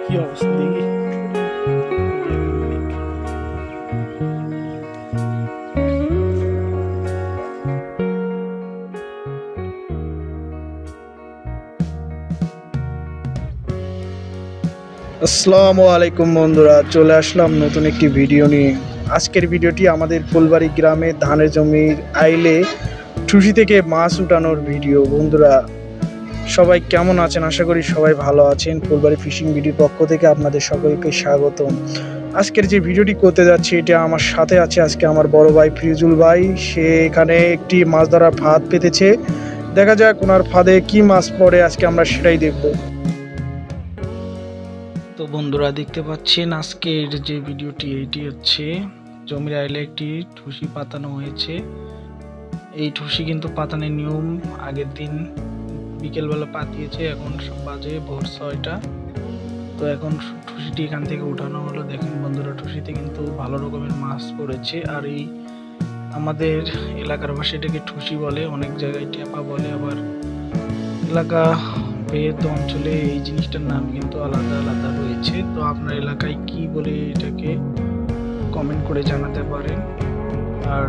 কি অবস্থা দেখি। আসসালামু আলাইকুম বন্ধুরা, চলে আসলাম নতুন একটি ভিডিও নিয়ে। আজকের ভিডিওটি আমাদের ফুলবাড়ি গ্রামে ধানের জমির আইলে টুসি থেকে মাছ উঠানোর ভিডিও। বন্ধুরা সবাই কেমন আছেন? আশা করি সবাই ভালো আছেন। ফুলবাড়ি ফিশিং ভিডিওর পক্ষ থেকে আপনাদের সকলকে স্বাগতম। আজকের যে ভিডিওটি করতে যাচ্ছি, এটা আমার সাথে আছে আজকে আমার বড় ভাই ফিরুজুল ভাই। সে এখানে একটি মাছ ধরার ফাঁদ পেতেছে। দেখা যাক ওনার ফাঁদে কি মাছ পড়ে, আজকে আমরা সেটাই দেখব। তো বন্ধুরা দেখতে পাচ্ছেন আজকের যে ভিডিওটি, এইটি হচ্ছে জমির আইলে একটি ঠুসি পাতানো হয়েছে। এই ঠুসি কিন্তু পাতানোর নিয়ম আগের দিন বিকেলবেলা পাতিয়েছে, এখন বাজে ভোর 6টা। তো এখন ঠুসিটি এখান থেকে উঠানো হলো। দেখেন বন্ধুরা, ঠুসিতে কিন্তু ভালো রকমের মাছ পড়েছে। আর এই আমাদের এলাকার ভাষায় এটাকে ঠুসি বলে, অনেক জায়গায় টেপা বলে, আবার এলাকা ভেদ অঞ্চলে এই জিনিসটার নাম কিন্তু আলাদা আলাদা রয়েছে। তো আপনার এলাকায় কি বলে এটাকে কমেন্ট করে জানাতে পারেন। আর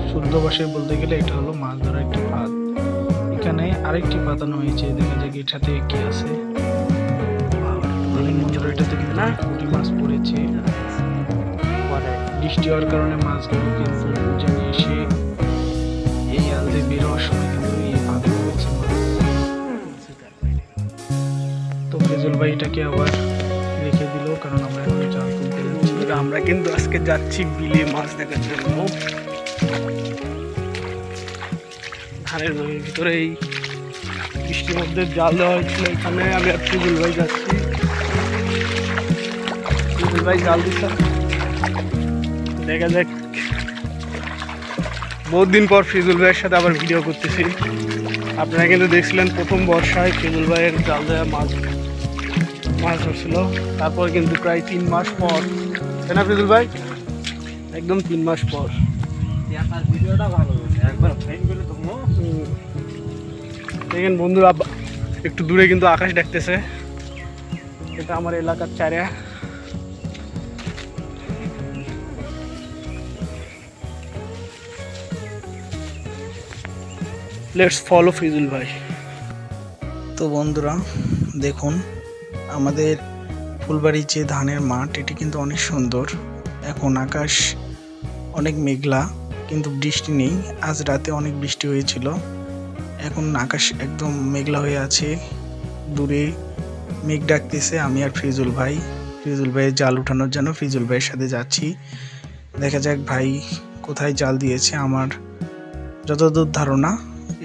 শুদ্ধ ভাষায় বলতে গেলে এটা হলো মাছ ধরার একটি ফাঁদ। এখানে আরেকটি পাতানো হয়েছে, দেখা যাক এটাতে কি আছে। এটাতে কিন্তু পুঁটি মাছ পড়েছে। বৃষ্টি হওয়ার কারণে মাছগুলো কিন্তু জানি এসে এই আলদে বের হওয়ার সময় কিন্তু এই ফাঁদে পড়েছে মাছ। তো ফেজল ভাই এটাকে আবার রেখে দিল, কারণ আমরা এখন জাল তুলতে যাচ্ছি। আমরা কিন্তু আজকে যাচ্ছি বিলে মাছ দেখার জন্য। ধানের জমির ভিতরে এই বৃষ্টির মধ্যে জাল দেওয়া হয়েছিল। এখানে আমি আর ফিজুল ভাই যাচ্ছি। ফিজুল ভাই জাল দিচ্ছে, দেখা যাক। বহুত দিন পর ফিজুল ভাইয়ের সাথে আবার ভিডিও করতেছি। আপনারা কিন্তু দেখছিলেন প্রথম বর্ষায় ফিজুল ভাইয়ের জাল দেওয়া মাছ ধরছিল। তারপর কিন্তু প্রায় 3 মাস পর, তাই না ফিজুল ভাই? একদম 3 মাস পর। দেখেন বন্ধুরা, একটু দূরে কিন্তু আকাশ দেখতেছে। এটা আমার এলাকার চারা। লেটস ফলো ফিজুল ভাই। তো বন্ধুরা দেখুন, আমাদের ফুলবাড়ির যে ধানের মাঠ, এটি কিন্তু অনেক সুন্দর। এখন আকাশ অনেক মেঘলা, কিন্তু বৃষ্টি নেই। আজ রাতে অনেক বৃষ্টি হয়েছিল। এখন আকাশ একদম মেঘলা হয়ে আছে, দূরে মেঘ ডাকতেছে। আমি আর ফিজুল ভাইয়ের জাল উঠানোর জন্য ফিজুল ভাইয়ের সাথে যাচ্ছি। দেখা যাক ভাই কোথায় জাল দিয়েছে। আমার যতদূর ধারণা,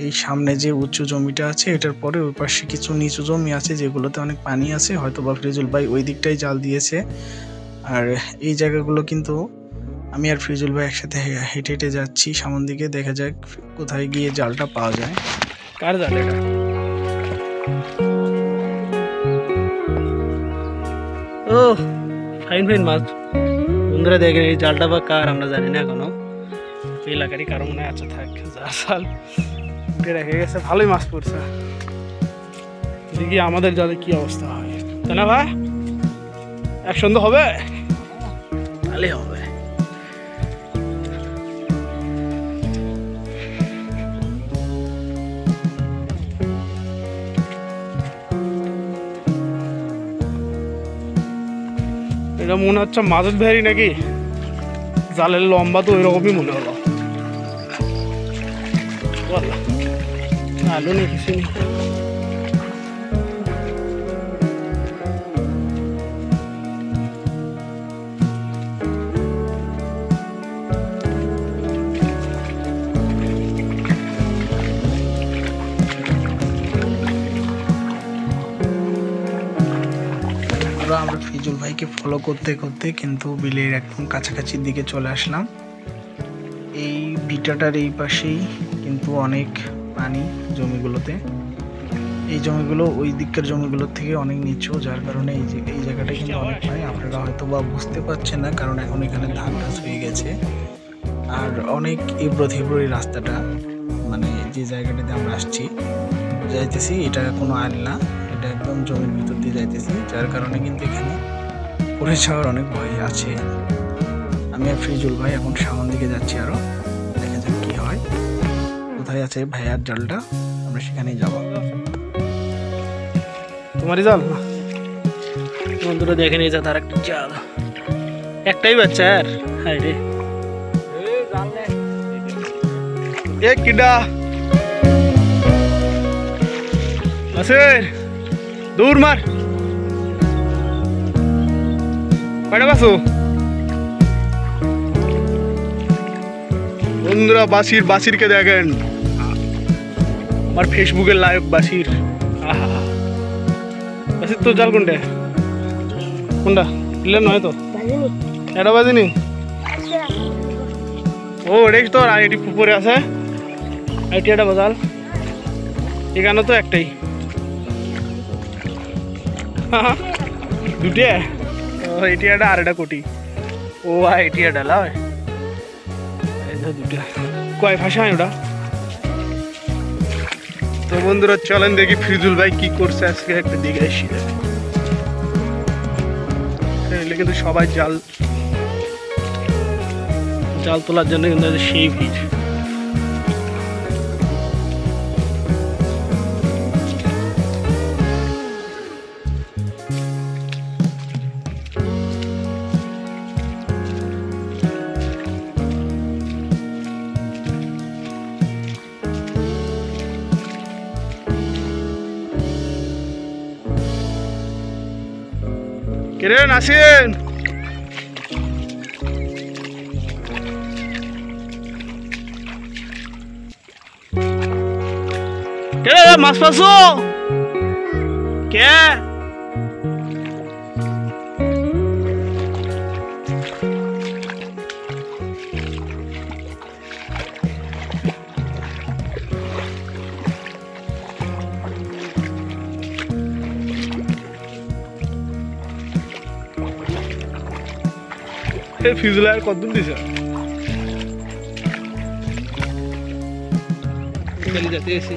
এই সামনে যে উঁচু জমিটা আছে, এটার পরে ওই পাশে কিছু নিচু জমি আছে যেগুলোতে অনেক পানি আছে। হয়তো বা ফিজুল ভাই ওই দিকটাই জাল দিয়েছে। আর এই জায়গাগুলো কিন্তু আমি আর ফিজুল ভাই একসাথে হেঁটে হেঁটে যাচ্ছি সামন দিকে। দেখা যাক কোথায় গিয়ে জালটা পাওয়া যায়। কার জাল এটা? ও ফাইন ফাইন মাছ। বন্ধুরা দেখেন, এই জালটা বা কার আমরা জানি না এখনো। এলাকারই কারো মনে আছে, থাক জাল উঠে রেখে গেছে। ভালোই মাছ পড়ছে। দেখি আমাদের জালে কি অবস্থা হয়, তাই না ভাই? এক সন্ধ্যা হবে, তাহলে হবে। এটা মনে হচ্ছে মাছের ভেরি নাকি, জালের লম্বা তো ওই রকমই মনে হলো। আলো নেই, কিছু নেই। আমরা ফিজুল ভাইকে ফলো করতে করতে কিন্তু বিলের একদম কাছাকাছির দিকে চলে আসলাম। এই ভিটাটার এই পাশেই কিন্তু অনেক পানি জমিগুলোতে। এই জমিগুলো ওই দিককার জমিগুলোর থেকে অনেক নিচু, যার কারণে এই জায়গাটা কিন্তু অনেক পানি। আপনারা হয়তো বা বুঝতে পারছেন না, কারণ এখন এখানে ধান গাছ হয়ে গেছে। আর অনেক এবড়ো থেবড়ো এই রাস্তাটা, মানে যে জায়গাটাতে আমরা আসছি যাইতেছি, এটা কোনো আইল না, এটা একদম জমির ভিতর দিয়ে যাইতেছি, যার কারণে কিন্তু এখানে পড়ে যাওয়ার অনেক ভয় আছে। আমি আর ফ্রিজুল ভাই এখন সামন দিকে যাচ্ছি, আরো দেখা যাক কি হয়। কোথায় আছে ভাইয়ার জালটা, আমরা সেখানেই যাব। তোমারই জাল বন্ধুরা, দেখেন এই যে তার একটা জাল, একটাই বাচ্চা আর হাই রে এক কিডা আছে দূর মার কয়টা বাসো বন্ধুরা। বাসিরকে দেখেন, আমার ফেসবুকের লাইভ বাসির। আহা বাসির তো জাল কোনটা ক্লিয়ার নয় তো, এটা বাজেনি। ও এটাই তো, আর এটি পুকুরে আছে, আইটি এটা বাজাল। এখানে তো একটাই, দুটে এটি একটা আর এটা কোটি। ও এটি এটা লয় দুটা কয় ভাষা ওটা। তো বন্ধুরা চলেন দেখি ফিরজুল ভাই কি করছে আজকে, একটা দিকে আসি। কিন্তু সবাই জাল তোলার জন্য কিন্তু সেই ভিড়। কে রে নাসিন, কে রে মাছ পাছো কে? ফিজুল আর কত দিছে যেতে এসে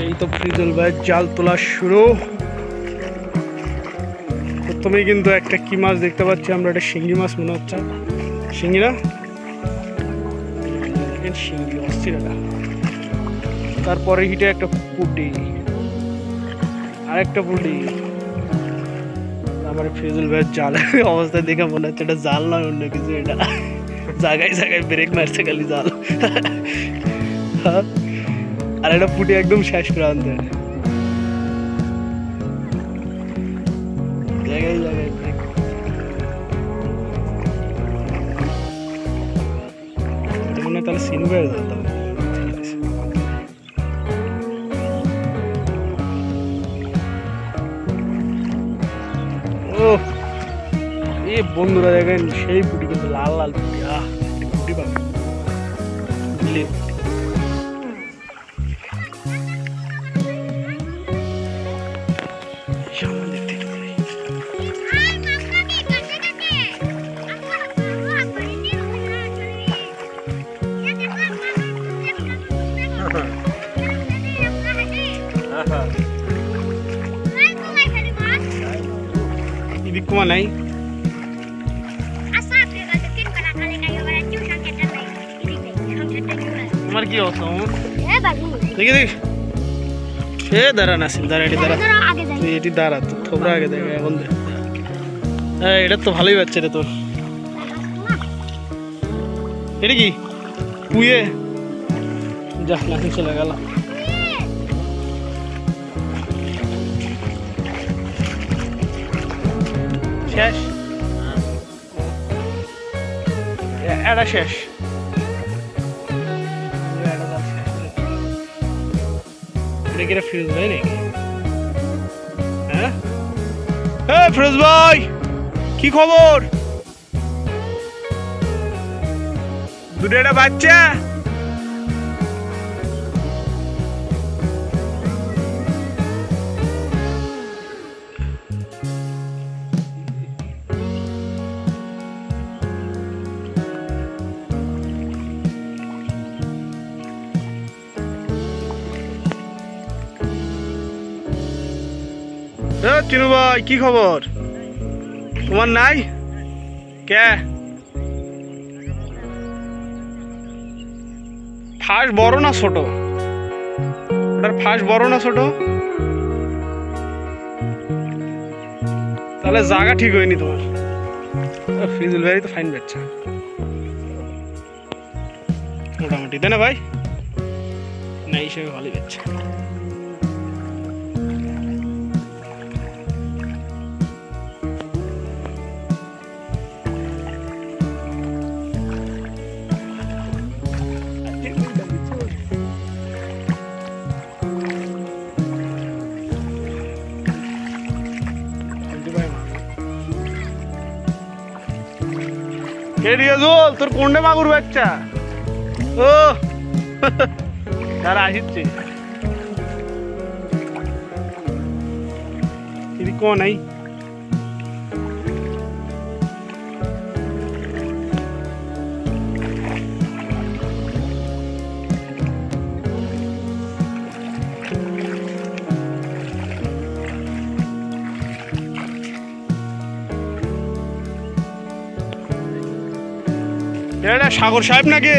এই তো ফিজুল ভাই জাল তোলা শুরু। প্রথমেই কিন্তু একটা কি মাছ দেখতে পাচ্ছি আমরা, একটা শিঙ্গি মাছ মনে হচ্ছে, শিঙ্গি না শিঙ্গি অস্থির। তারপরে হিটে একটা পুটি, আরেকটা পুটি। তারপরে ফিজুল ভাইয়ের জালের অবস্থা দেখে মনে হচ্ছে এটা জাল নয় অন্য কিছু, এটা জায়গায় জায়গায় ব্রেক মারছে খালি জাল। আর একটা পুটি একদম শেষ প্রান্তে, জায়গায় জায়গায় ব্রেক। তাহলে সিন বেড়ে যেত। ও এই বন্ধুরা দেখেন সেই পুটি, কিন্তু লাল লাল পুটি। পুটি পাবে Ibig kumanay. তোমার কি অবস্থা? দেখি দেখি এ দাঁড়া নাসিম, দাঁড়া এটি দাঁড়া, তুই এটি দাঁড়া, তো থোবরা আগে দেখ এখন। এটা তো ভালোই বাচ্চা রে তোর। এটা কি পুয়ে? যা নাসিম চলে গেল। শেষ এটা শেষ। এটা ফিরোজ ভাই নাকি? হ্যাঁ ফিরোজ ভাই কি খবর? দুটো একটা বাচ্চা। চিনু ভাই কি খবর তোমার? নাই কে ফাঁস বড় না ছোট? ওটার ফাঁস বড় না ছোট? তাহলে জায়গা ঠিক হয়নি তোমার। ফিজুল ভাই তো ফাইন বাচ্চা মোটামুটি, তাই না ভাই? না হিসেবে ভালোই বাচ্চা। তোর কোনটা মাগুর বাচ্চা? ও তারা আসছে নাই সাগর সাহেব নাকি?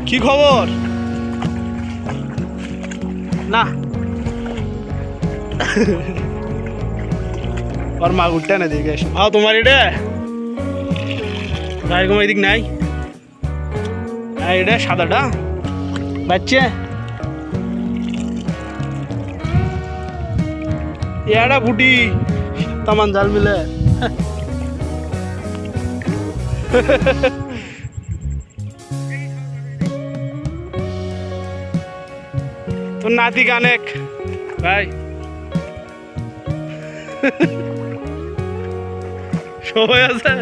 কি খবর? না আর মাগুরটা না দেখে এসো। ভাও তোমার এটা এরকম এদিক নাই? এটা সাদাটা বাচ্চা এটা বুটি তামান জাল মিলে। তোর নাতি কানেক ভাই সবাই আছে।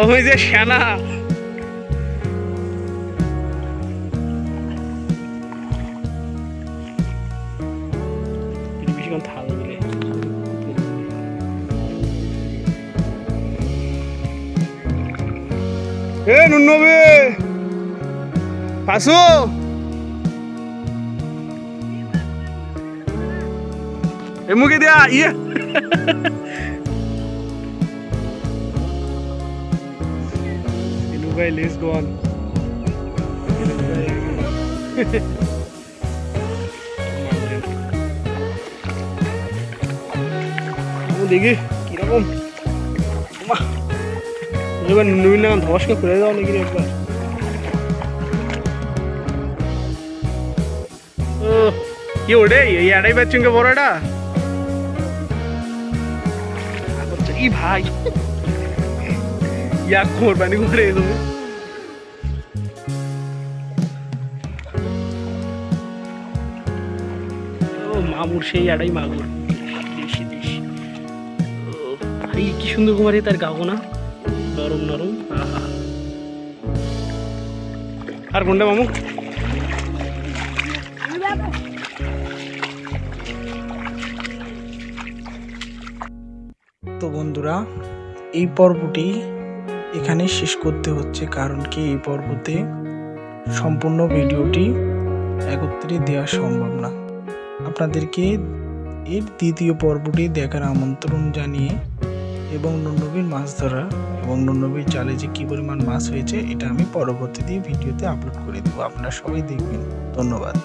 ওই যে সেনা বেশিক্ষণ থাকবে বলে নুনবে পাশো মুখে দেয়া ইয়ে ভাই লেস গোয়ান দেখি কিরকম এবার নবীন ধসকে খুলে দাও নাকি একবার। ও কি ওরে এই আড়াই বাচ্চুকে বড়টা ই ভাই ইয়া কোরবানি করে তুমি। ও মামুর সেই আড়াই মাগুর দেশি দেশি। ভাই কি সুন্দর কুমারী তার গাও না নরম নরম। আর কোনটা মামু? তো বন্ধুরা এই পর্বটি এখানে শেষ করতে হচ্ছে, কারণ কি এই পর্বতে সম্পূর্ণ ভিডিওটি একত্রে দেওয়া সম্ভব না। আপনাদেরকে এর দ্বিতীয় পর্বটি দেখার আমন্ত্রণ জানিয়ে এবং নুননবীর মাছ ধরা এবং নুননবীর জালে যে কী পরিমাণ মাছ হয়েছে এটা আমি পরবর্তী ভিডিওতে আপলোড করে দেবো। আপনারা সবাই দেখবেন। ধন্যবাদ।